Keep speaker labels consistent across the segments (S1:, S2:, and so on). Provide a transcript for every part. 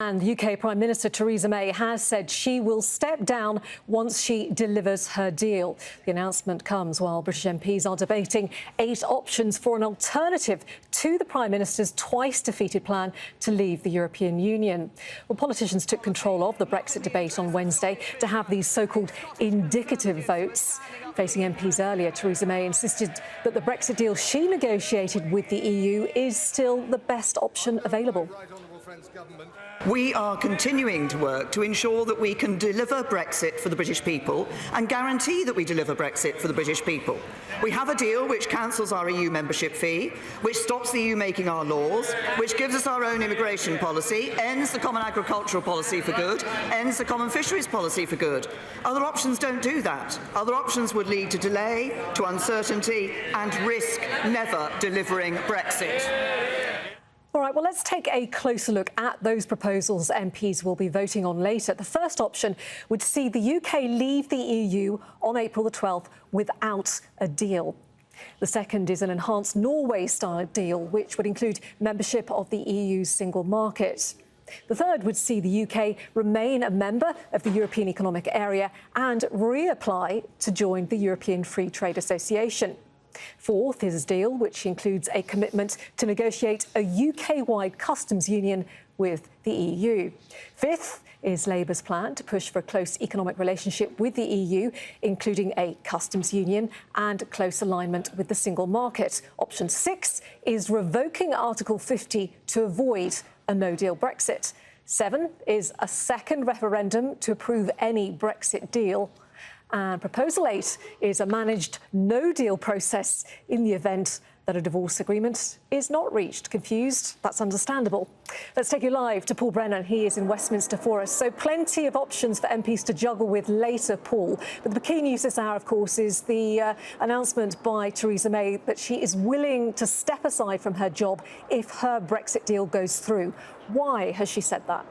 S1: And UK Prime Minister Theresa May has said she will step down once she delivers her deal. The announcement comes while British MPs are debating 8 options for an alternative to the Prime Minister's twice-defeated plan to leave the European Union. Well, politicians took control of the Brexit debate on Wednesday to have these so-called indicative votes. Facing MPs earlier, Theresa May insisted that the Brexit deal she negotiated with the EU is still the best option available.
S2: We are continuing to work to ensure that we can deliver Brexit for the British people and guarantee that we deliver Brexit for the British people. We have a deal which cancels our EU membership fee, which stops the EU making our laws, which gives us our own immigration policy, ends the common agricultural policy for good, ends the common fisheries policy for good. Other options don't do that. Other options would lead to delay, to uncertainty and risk never delivering Brexit.
S1: All right, well, let's take a closer look at those proposals MPs will be voting on later. The first option would see the UK leave the EU on April the 12th without a deal. The second is an enhanced Norway-style deal, which would include membership of the EU's single market. The third would see the UK remain a member of the European Economic Area and reapply to join the European Free Trade Association. Fourth is a deal which includes a commitment to negotiate a UK-wide customs union with the EU. Fifth is Labour's plan to push for a close economic relationship with the EU, including a customs union and close alignment with the single market. Option 6 is revoking Article 50 to avoid a no-deal Brexit. 7 is a second referendum to approve any Brexit deal. And Proposal 8 is a managed no-deal process in the event that a divorce agreement is not reached. Confused? That's understandable. Let's take you live to Paul Brennan. He is in Westminster for us. So plenty of options for MPs to juggle with later, Paul. But the key news this hour, of course, is the announcement by Theresa May that she is willing to step aside from her job if her Brexit deal goes through. Why has she said that?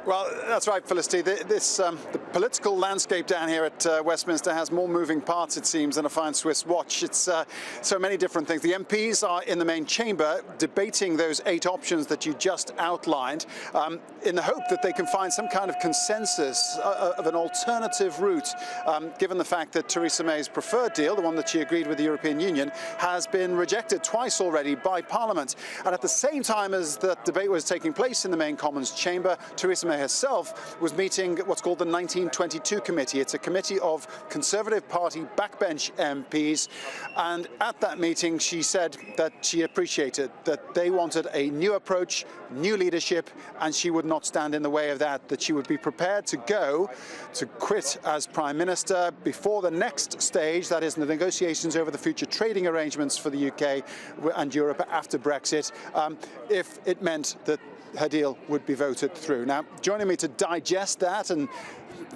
S3: Well, that's right, Felicity. The political landscape down here at Westminster has more moving parts, it seems, than a fine Swiss watch. It's so many different things. The MPs are in the main chamber debating those 8 options that you just outlined in the hope that they can find some kind of consensus of an alternative route, given the fact that Theresa May's preferred deal, the one that she agreed with the European Union, has been rejected twice already by Parliament. And at the same time as that debate was taking place in the main Commons chamber, Theresa May herself was meeting what's called the 1922 committee. It's a committee of Conservative Party backbench MPs, and at that meeting she said that she appreciated that they wanted a new approach, new leadership, and she would not stand in the way of that she would be prepared to quit as Prime Minister before the next stage, that is the negotiations over the future trading arrangements for the UK and Europe after Brexit, if it meant that her deal would be voted through. Now, joining me to digest that and,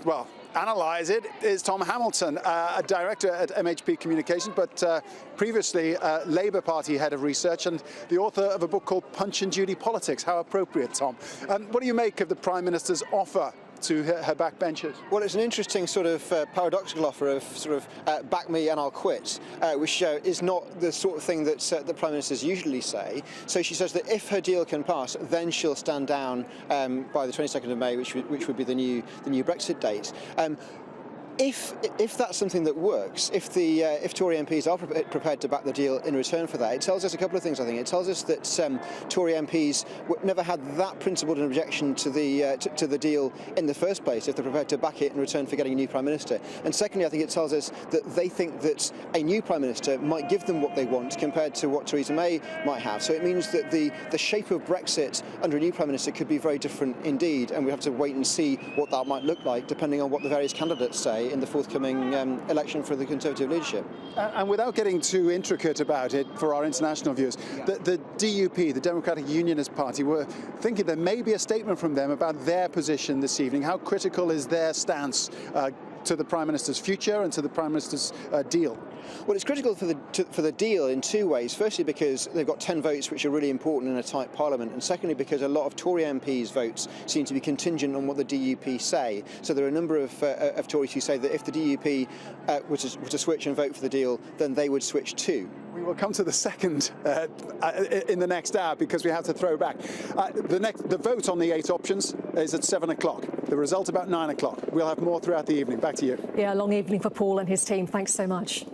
S3: well, analyse it is Tom Hamilton, a director at MHP Communications, but previously Labour Party head of research and the author of a book called Punch and Judy Politics. How appropriate, Tom. What do you make of the Prime Minister's offer to her backbenchers?
S4: Well, it's an interesting sort of paradoxical offer of sort of back me and I'll quit, which is not the sort of thing that the Prime Ministers usually say. So she says that if her deal can pass, then she'll stand down by the 22nd of May, which would be the new Brexit date. If that's something that works, if Tory MPs are prepared to back the deal in return for that, it tells us a couple of things. I think it tells us that Tory MPs never had that principled an objection to the deal in the first place, if they're prepared to back it in return for getting a new Prime Minister. And secondly, I think it tells us that they think that a new Prime Minister might give them what they want compared to what Theresa May might have. So it means that the shape of Brexit under a new Prime Minister could be very different indeed, and we have to wait and see what that might look like depending on what the various candidates say in the forthcoming election for the Conservative leadership.
S3: And without getting too intricate about it for our international viewers, the DUP, the Democratic Unionist Party, were thinking there may be a statement from them about their position this evening. How critical is their stance to the Prime Minister's future and to the Prime Minister's deal?
S4: Well, it's critical for the deal in 2 ways. Firstly, because they've got 10 votes, which are really important in a tight parliament, and secondly, because a lot of Tory MPs' votes seem to be contingent on what the DUP say. So there are a number of Tories who say that if the DUP were to switch and vote for the deal, then they would switch too.
S3: We will come to the second in the next hour because we have to throw back. The vote on the 8 options is at 7 o'clock. The result about 9 o'clock. We'll have more throughout the evening. Back to you.
S1: Yeah, long evening for Paul and his team. Thanks so much.